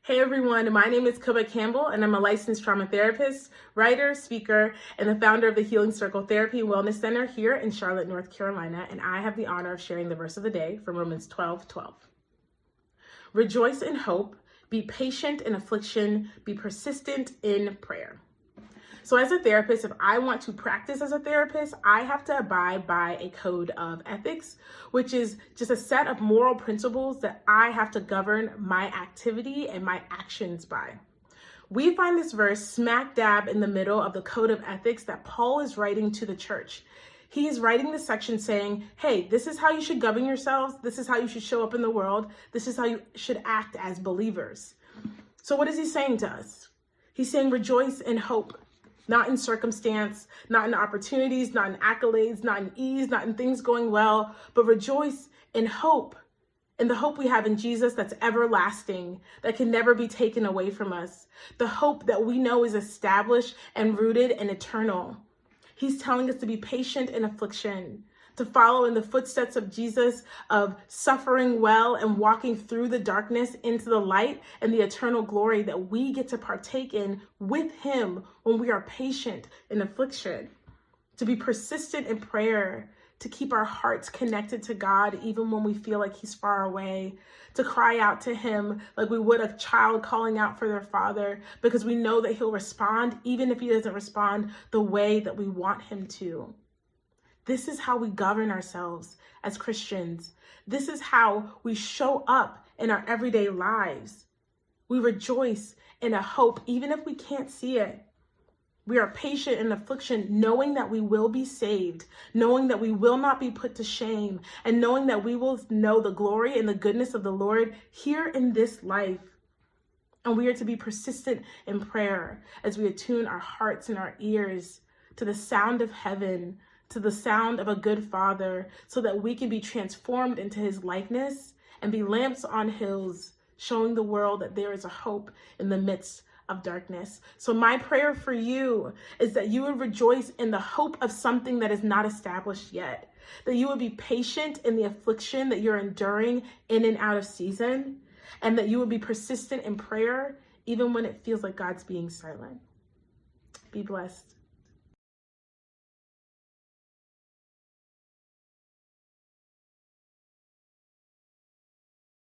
Hey everyone, my name is Kuba Campbell and I'm a licensed trauma therapist, writer, speaker, and the founder of the Healing Circle Therapy and Wellness Center here in Charlotte, North Carolina, and I have the honor of sharing the verse of the day from Romans 12:12. Rejoice in hope, be patient in affliction, be persistent in prayer. So as a therapist, if I want to practice as a therapist, I have to abide by a code of ethics, which is just a set of moral principles that I have to govern my activity and my actions by. We find this verse smack dab in the middle of the code of ethics that Paul is writing to the church. He is writing this section saying, hey, this is how you should govern yourselves. This is how you should show up in the world. This is how you should act as believers. So what is he saying to us? He's saying rejoice in hope. Not in circumstance, not in opportunities, not in accolades, not in ease, not in things going well, but rejoice in hope, in the hope we have in Jesus that's everlasting, that can never be taken away from us. The hope that we know is established and rooted and eternal. He's telling us to be patient in affliction, to follow in the footsteps of Jesus, of suffering well and walking through the darkness into the light and the eternal glory that we get to partake in with him when we are patient in affliction, to be persistent in prayer, to keep our hearts connected to God even when we feel like he's far away, to cry out to him like we would a child calling out for their father, because we know that he'll respond even if he doesn't respond the way that we want him to. This is how we govern ourselves as Christians. This is how we show up in our everyday lives. We rejoice in a hope, even if we can't see it. We are patient in affliction, knowing that we will be saved, knowing that we will not be put to shame, and knowing that we will know the glory and the goodness of the Lord here in this life. And we are to be persistent in prayer as we attune our hearts and our ears to the sound of heaven, to the sound of a good father, so that we can be transformed into his likeness and be lamps on hills, showing the world that there is a hope in the midst of darkness. So my prayer for you is that you would rejoice in the hope of something that is not established yet, that you would be patient in the affliction that you're enduring in and out of season, and that you would be persistent in prayer even when it feels like God's being silent. Be blessed.